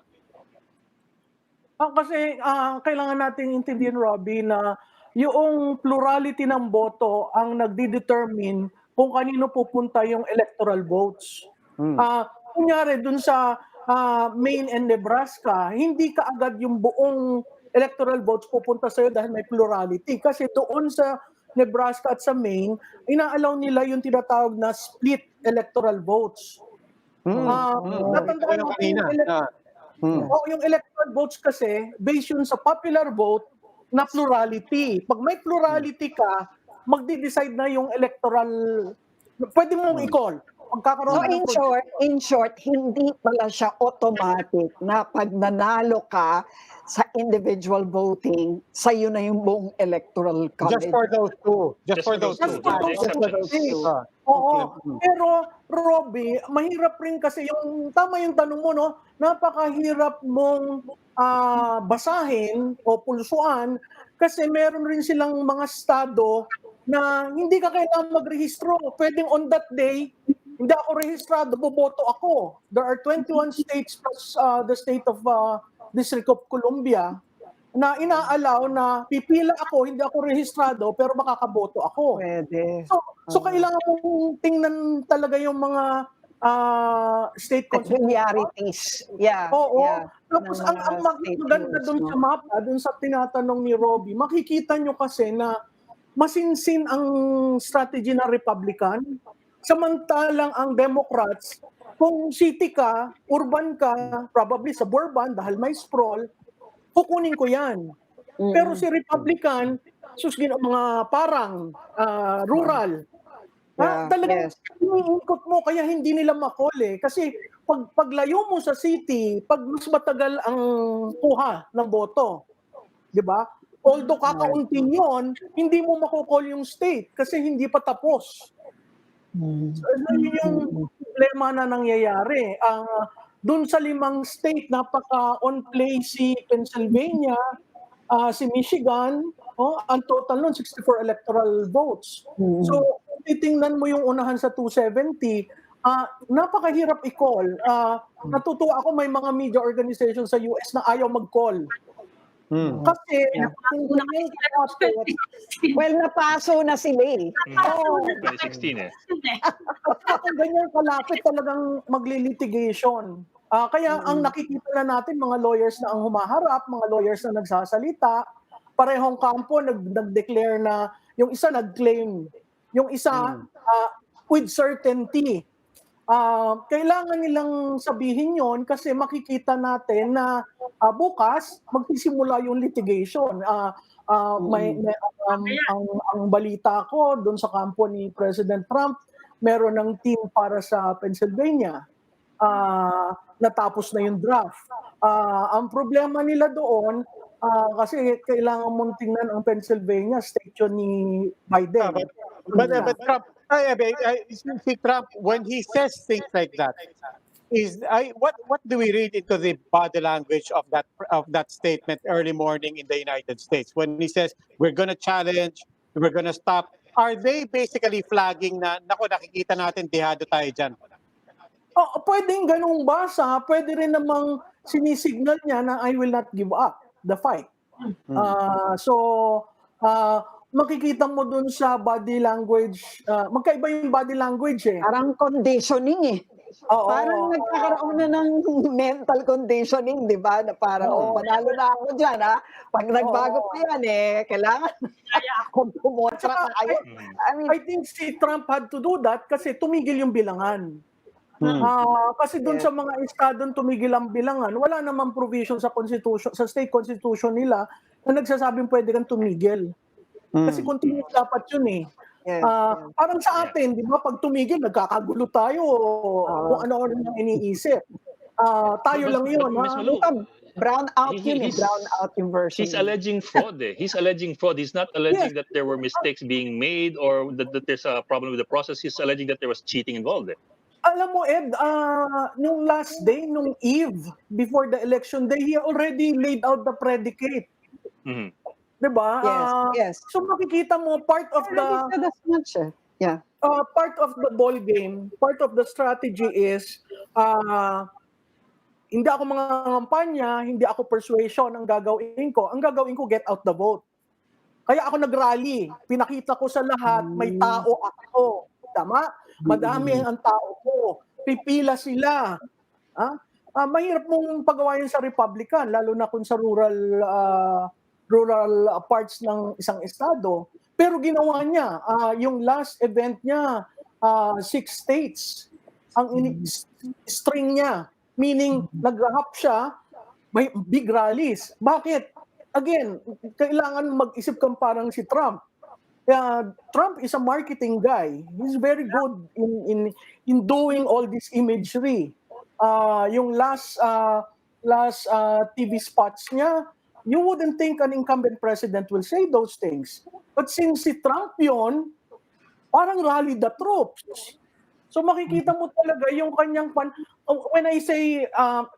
Kasi kailangan natin intindihin, Robbie, na yung plurality ng boto ang nagdi-determine kung kanino pupunta yung electoral votes. Kunyari, dun sa Maine and Nebraska, hindi kaagad yung buong electoral votes pupunta sa'yo dahil may plurality. Kasi doon sa Nebraska at sa Maine, inaalaw nila yung tinatawag na split electoral votes. Natandaan natin yung electoral votes kasi, based yun sa popular vote, na plurality. Pag may plurality ka, magde-decide na yung electoral, pwede mong i-call. So in short, hindi pala siya automatic na pag nanalo ka sa individual voting, sa'yo na yung buong electoral college. Just for those two. Just for those two. Oo. Pero, Robbie, mahirap rin kasi tama yung tanong mo, no? Napakahirap mong basahin o pulsuan kasi meron rin silang mga estado na hindi ka kailangan magrehistro. Pwedeng on that day, hindi ako rehistrado, boboto ako. There are 21 states plus the state of District of Columbia na inaalaw na pipila ako, hindi ako rehistrado, pero makakaboto ako. Pwede. So kailangan mong tingnan talaga yung mga state peculiarities. Yeah. Oo. Yeah. Tapos ang maganda doon sa mapa, doon sa tinatanong ni Robbie, makikita nyo kasi na masinsin ang strategy ng Republican, samantalang ang Democrats, kung city ka, urban ka, probably suburban dahil may sprawl, kukunin ko yan. Pero si Republican, mga parang rural, talagang iniikot mo kaya hindi nila makol eh. Kasi paglayo mo sa city, pag mas matagal ang kuha ng boto, di ba? Although kakauntin yun, hindi mo makukol yung state kasi hindi pa tapos. So, yun yung problema na nangyayari. Doon sa 5 state, napaka-on play si Pennsylvania, si Michigan, ang total nun 64 electoral votes. So, kung titingnan mo yung unahan sa 270, napakahirap i-call. Natutuwa ako may mga media organizations sa US na ayaw mag-call. Kasi, napaso na sila eh. 2016 eh. Kung ganyan kalapit talagang magli-litigation. Kaya ang nakikita na natin, mga lawyers na ang humaharap, mga lawyers na nagsasalita, parehong kampo nag-declare na, yung isa nag-claim, yung isa with certainty. Kailangan nilang sabihin yon kasi makikita natin na bukas magsisimula yung litigation. Ang balita ko doon sa kampo ni President Trump, meron ng team para sa Pennsylvania. Natapos na yung draft. Ang problema nila doon, kasi kailangan mong tingnan ang Pennsylvania, state yun ni Biden. But Trump, see Trump, when he says things like that, what do we read into the body language of that statement early morning in the United States when he says we're going to challenge, we're going to stop? Are they basically flagging na naku, nakikita natin dihado tayo dyan? Pwedeng ganung basa, pwede rin namang sinisignal niya na I will not give up the fight. Makikita mo dun sa body language, magkaiba yung body language eh. Parang conditioning eh. Parang nagkakaroon na ng mental conditioning, di ba? Na parang, panalo na ako dyan, ha? Pag nagbago pa yan eh, kailangan kumontra na kayo. I think si Trump had to do that kasi tumigil yung bilangan. Kasi doon sa mga estadong tumigil ang bilangan, wala namang provision sa constitution, sa state constitution nila na nagsasabing pwede kang tumigil. Kasi continuous dapat yun eh. Parang sa atin, di ba, pag tumigil, nagkakagulo tayo kung ano-ano yung iniisip. Tayo lang yun. Brown out yun eh. Brown out yung version. He's alleging fraud eh. He's alleging fraud. He's not alleging that there were mistakes being made or that there's a problem with the process. He's alleging that there was cheating involved eh. Alam mo, Ed, nung last day, nung eve, before the election day, he already laid out the predicate. Diba? Yes. So makikita mo, part of the ball game, part of the strategy is, hindi ako mga kampanya, hindi ako persuasion ang gagawin ko. Ang gagawin ko, get out the vote. Kaya ako nag-rally. Pinakita ko sa lahat, may tao ako. Tama? Madami ang tao ko. Pipila sila. Mahirap mong pagawain sa Republican, lalo na kung sa rural parts ng isang estado. Pero ginawa niya, yung last event niya, 6 states, ang string niya. Meaning, nag-hap siya, may big rallies. Bakit? again, kailangan mag-isip kang parang si Trump. Trump is a marketing guy. He's very good in doing all this imagery. Yung last TV spots niya, you wouldn't think an incumbent president will say those things. But since si Trump yun, parang rally the troops. So makikita mo talaga yung kanyang when I say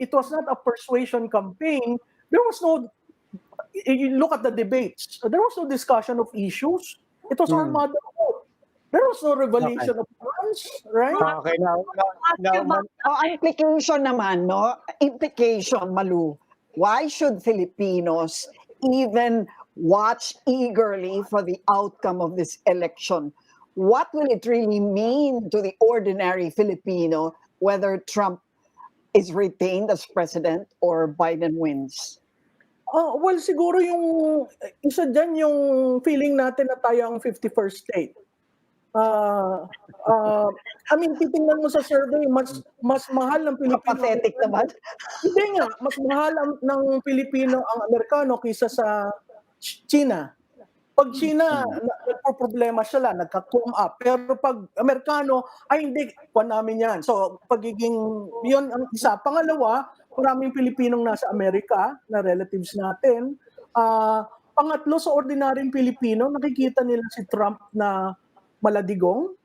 it was not a persuasion campaign, there was no, you look at the debates, there was no discussion of issues. It was our motherhood. There was no revelation of plans, right? Okay, now implication naman, no? Implication, Malou. Why should Filipinos even watch eagerly for the outcome of this election? What will it really mean to the ordinary Filipino whether Trump is retained as president or Biden wins? Well, siguro yung isa dyan yung feeling natin na tayo ang 51st state. I mean, titingnan mo sa survey, mas mahal ng Pilipino. Pathetic naman. Hindi nga, mas mahal ng Pilipino ang Amerikano kaysa sa China. Pag China, nagpo-problema sila, nagka-come up. Pero pag Amerikano, ay hindi, kuwan namin yan. So, yun ang isa. Pangalawa, maraming Pilipinong nasa Amerika, na relatives natin. Pangatlo, sa ordinaryong Pilipino, nakikita nila si Trump na maladigong.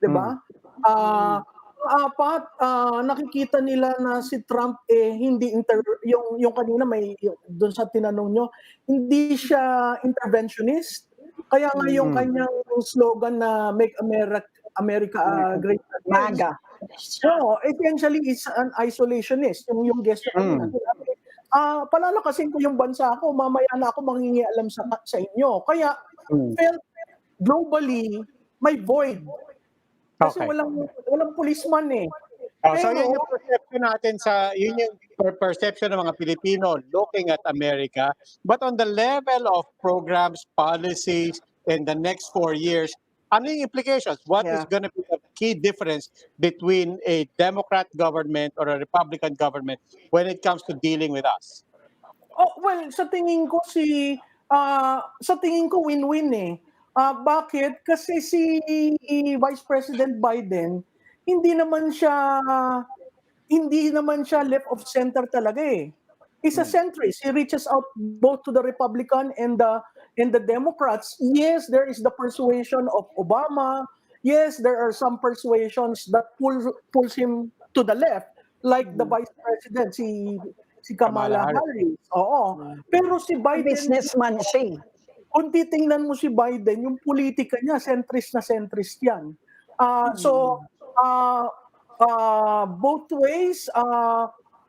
Diba? Apat, nakikita nila na si Trump hindi yung kanina doon sa tinanong nyo, hindi siya interventionist. Kaya nga yung kanyang slogan na Make America Great Again. MAGA. So, essentially it's an isolationist. Yung gesture kanina. Palalakasin ko yung bansa ko, mamaya na ako mangingialam sa inyo. Kaya felt globally may void. Kasi walang policeman eh. So yun yung perception natin yun yung perception ng mga Pilipino looking at America. But on the level of programs, policies in the next 4 years, ano yung implications? What is going to be the key difference between a Democrat government or a Republican government when it comes to dealing with us? Well, sa tingin ko win-win eh. Bakit? Kasi si Vice President Biden, hindi naman siya left of center talaga eh. He's a centrist. He reaches out both to the Republican and the Democrats. Yes, there is the persuasion of Obama. Yes, there are some persuasions that pulls him to the left, like the Vice President, si Kamala Harris. Oo. Pero si Biden, businessman siya. Kung titingnan mo si Biden, yung politika niya, centrist yan. Both ways,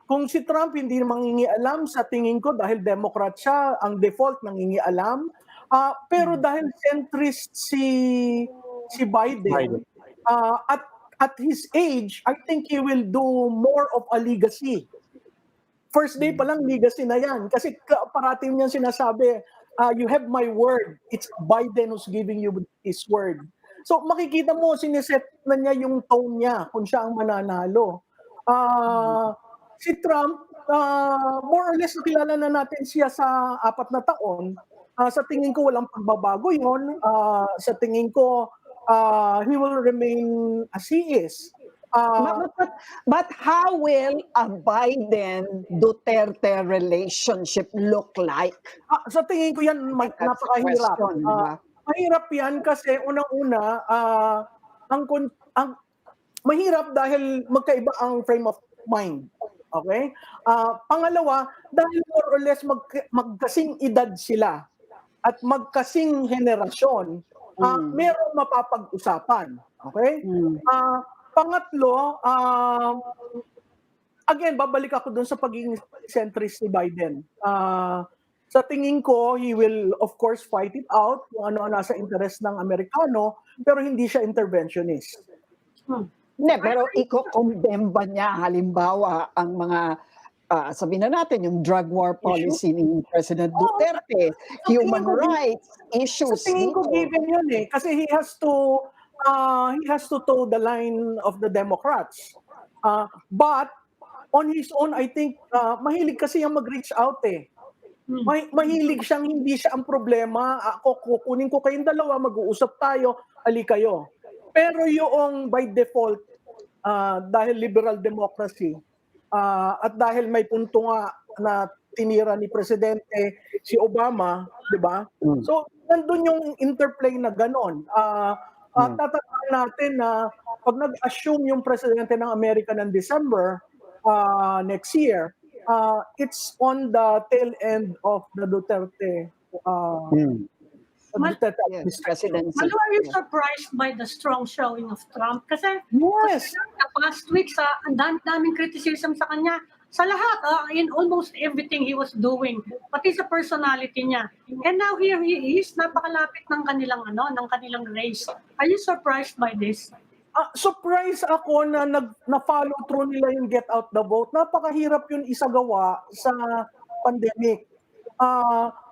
kung si Trump hindi mangingialam, sa tingin ko, dahil Democrat siya, ang default nangingialam. Pero dahil centrist si Biden, at his age, I think he will do more of a legacy. First day pa lang, legacy na yan. Kasi parating niya sinasabi, you have my word. It's Biden who's giving you his word. So makikita mo, siniset na niya yung tone niya kung siya ang mananalo. Si Trump, more or less nakilala na natin siya sa 4 na taon. Sa tingin ko walang pagbabago yun. Sa tingin ko, he will remain as he is. But how will a Biden-Duterte relationship look like? Sa tingin ko yan, napakahirap. Mahirap yan kasi unang-una, mahirap dahil magkaiba ang frame of mind. Okay? Pangalawa, dahil more or less magkasing edad sila at magkasing henerasyon, merong mapapag-usapan. Okay? Pangatlo, again, babalik ako dun sa pagiging centrist ni Biden. Sa tingin ko, he will of course fight it out kung ano nasa interest ng Amerikano, pero hindi siya interventionist. Hindi, pero i-condemn ba niya halimbawa ang mga sabihin na natin yung drug war policy ni President Duterte, human rights issues. Sa tingin ko given yun eh, kasi he has to toe the line of the Democrats. But on his own, I think mahilig kasi yung mag-reach out eh. Mahilig siyang hindi siya ang problema. Ako, kukunin ko kayong dalawa, mag-uusap tayo, ali kayo. Pero yung by default, dahil liberal democracy, at dahil may punto nga na tinira ni Presidente si Obama, di ba? So, nandun yung interplay na ganon. Tatandaan natin na pag nag-assume yung Presidente ng Amerika ng December next year, it's on the tail end of the Duterte presidency. Malou, are you surprised by the strong showing of Trump? Kasi yes, the past weeks, ang daming criticism sa kanya. Sa lahat, in almost everything he was doing, pati sa personality niya. And now here he is, napakalapit ng kanilang race. Are you surprised by this? surprise ako na na-follow through nila yung get out the vote. Napakahirap yun isagawa sa pandemic.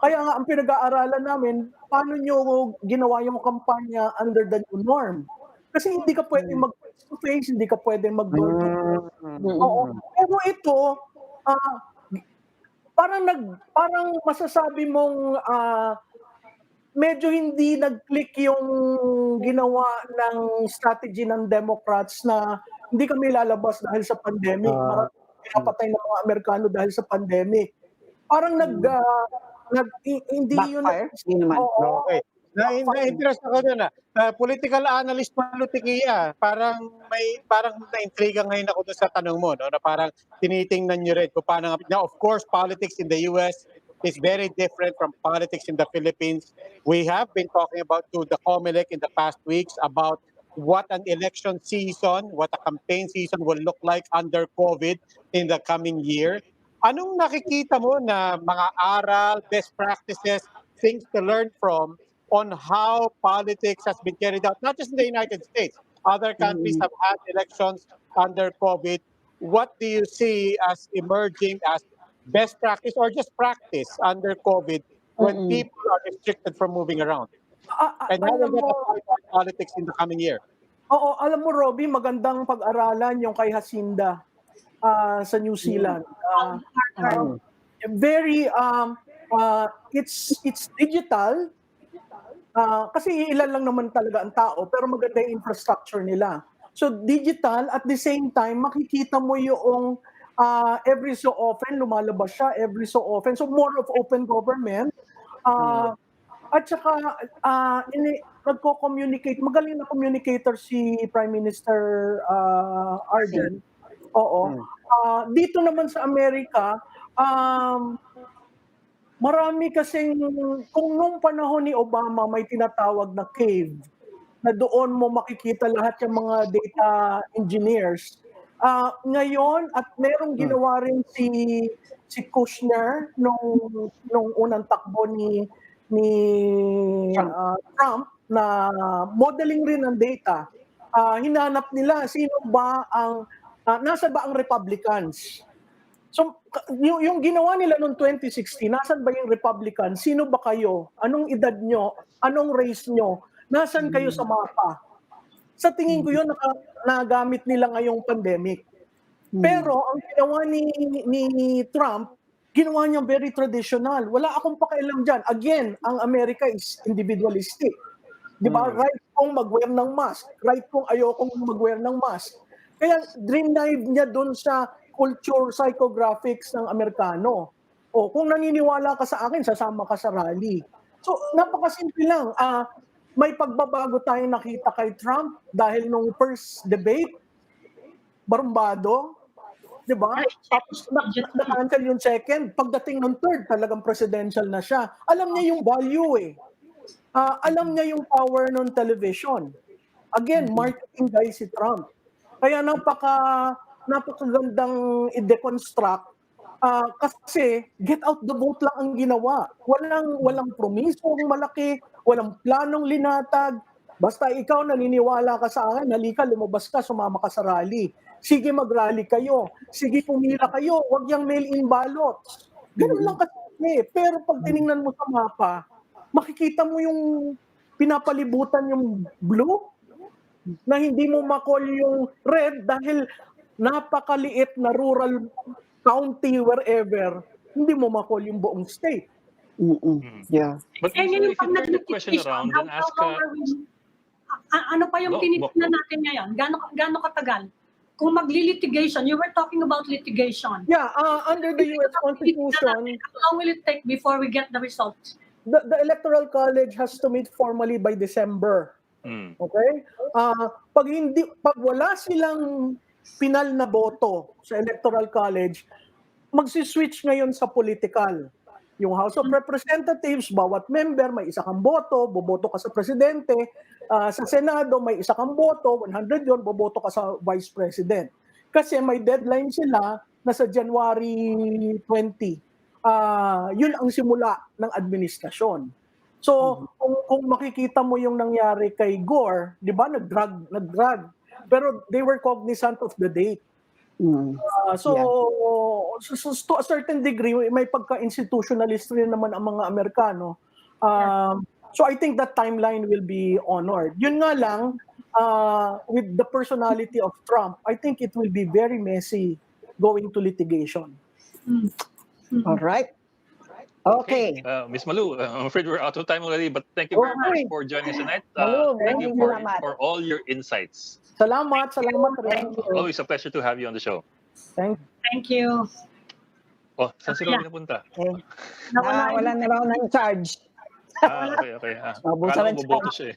Kaya nga ang pinag-aaralan namin, paano nyo ginawa yung kampanya under the new norm? Kasi hindi ka pwede mag-face-to-face, hindi ka pwede mag-door-to-door. Oo. Pero ito, parang masasabi mong medyo hindi nag-click yung ginawa ng strategy ng Democrats na hindi kami lalabas dahil sa pandemic. Maraming pinapatay ng mga Amerikano dahil sa pandemic. Parang hindi yun. Okay. Na-interest ako doon. Political analyst Malou Tiquia, parang na-intriga ngayon ako doon sa tanong mo, no? Na parang tinitingnan niyo rin kung paano. Now, of course, politics in the US is very different from politics in the Philippines. We have been talking about to the COMELEC in the past weeks about what an election season, what a campaign season will look like under COVID in the coming year. Anong nakikita mo na mga aral, best practices, things to learn from on how politics has been carried out, not just in the United States. Other countries have had elections under COVID. What do you see as emerging as best practice or just practice under COVID when people are restricted from moving around? And how will that apply to politics in the coming year? Oo, alam mo, Robbie, magandang pag-aralan yung kay Jacinda sa New Zealand. It's digital. Kasi ilan lang naman talaga ang tao, pero maganda yung infrastructure nila. So digital, at the same time, makikita mo yung every so often, lumalabas siya, every so often. So more of open government. At saka, nagko-communicate, magaling na communicator si Prime Minister Arden. Oo. Dito naman sa Amerika, marami kasing, kung nung panahon ni Obama may tinatawag na cave, na doon mo makikita lahat yung mga data engineers. Ngayon, at merong ginawa rin si Kushner nung unang takbo ni Trump na modeling rin ng data. Hinanap nila sino ba nasa ba ang Republicans. So, yung ginawa nila noong 2016, nasan ba yung Republicans? Sino ba kayo? Anong edad nyo? Anong race nyo? Nasan kayo sa mapa? Sa tingin ko yun, nagamit nila ngayong pandemic. Pero ang ginawa ni Trump, ginawa niyang very traditional. Wala akong pakialam dyan. Again, ang Amerika is individualistic. Di ba? Right kong mag-wear ng mask. Right kong ayokong mag-wear ng mask. Kaya dream niya doon sa culture psychographics ng Amerikano. O kung naniniwala ka sa akin, sasama ka sa rally. So napakasimple lang. May pagbabago tayong nakita kay Trump dahil nung first debate, barumbado, di ba? Tapos na-cancel yung second. Pagdating ng third, talagang presidential na siya. Alam niya yung value eh. Alam niya yung power ng television. Again, marketing guy si Trump. Kaya napakagandang i-deconstruct kasi get out the vote lang ang ginawa. Walang promisong malaki, walang planong linatag. Basta ikaw naniniwala ka sa akin, halika, lumabas ka, sumama ka sa rally. Sige, mag-rally kayo. Sige, pumila kayo. Huwag yung mail-in ballots. Ganun lang kasi. Pero pag tiningnan mo sa mapa, makikita mo yung pinapalibutan yung blue na hindi mo ma-call yung red dahil napakaliit na rural county wherever hindi mo ma-call yung buong state. Yeah. But if you turn the question around, then ask... ano pa yung tinitingnan natin ngayon? Gaano katagal? Kung magli-litigation, you were talking about litigation. Yeah, under the U.S. Constitution... How long will it take before we get the results? The Electoral College has to meet formally by December. Okay? Pag wala silang pinal na boto sa Electoral College, magsi-switch ngayon sa political. Yung House of Representatives, bawat member may isa kang boto, boboto ka sa presidente. Sa Senado, may isa kang boto, 100 yon, boboto ka sa Vice President. Kasi may deadline sila na sa January 20. Yun ang simula ng administrasyon. So, kung makikita mo yung nangyari kay Gore, di ba, nag-drag. Pero they were cognizant of the date. So, to a certain degree, may pagka-institutionalist rin naman ang mga Amerikano. So, I think that timeline will be honored. Yun nga lang, with the personality of Trump, I think it will be very messy going to litigation. All right. Okay. Ms. Malou, I'm afraid we're out of time already, but thank you very much for joining us tonight. Thank you for all your insights. Salamat rin. Always a pleasure to have you on the show. Thank you. Oh, saan si Robby napunta? Wala na raw ng charge. Okay. Kala ko boboto siya eh.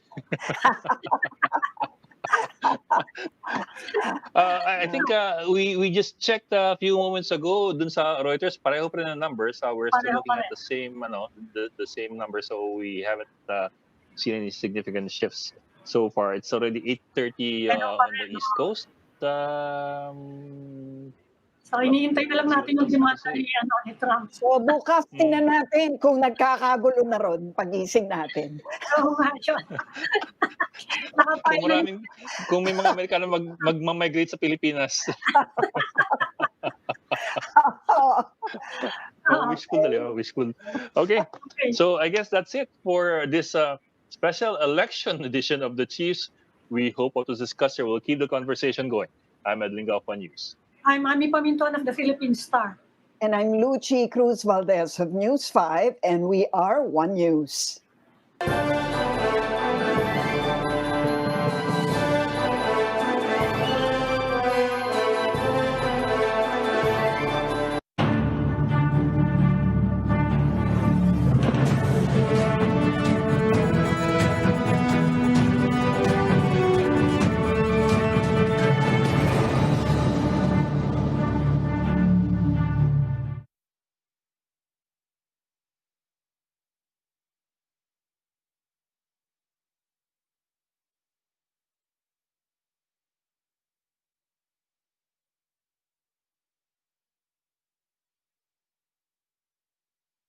I think we just checked a few moments ago dun sa Reuters, pareho pa rin ang numbers. We're still looking at the same the same number, so we haven't seen any significant shifts so far. It's already 8:30 on the East Coast. So iniintay na lang natin yung demanda ni Trump. So bukas tingnan natin kung nagkakagulo na ron pagising natin. Oo nga yun. Kung may mga Amerikano mag-migrate sa Pilipinas. Wishful. Okay, so I guess that's it for this special election edition of the Chiefs. We hope to discuss here. We'll keep the conversation going. I'm Edwin Galpa News. I'm Ami Paminton of the Philippine Star. And I'm Lucy Cruz Valdez of News 5, and we are One News.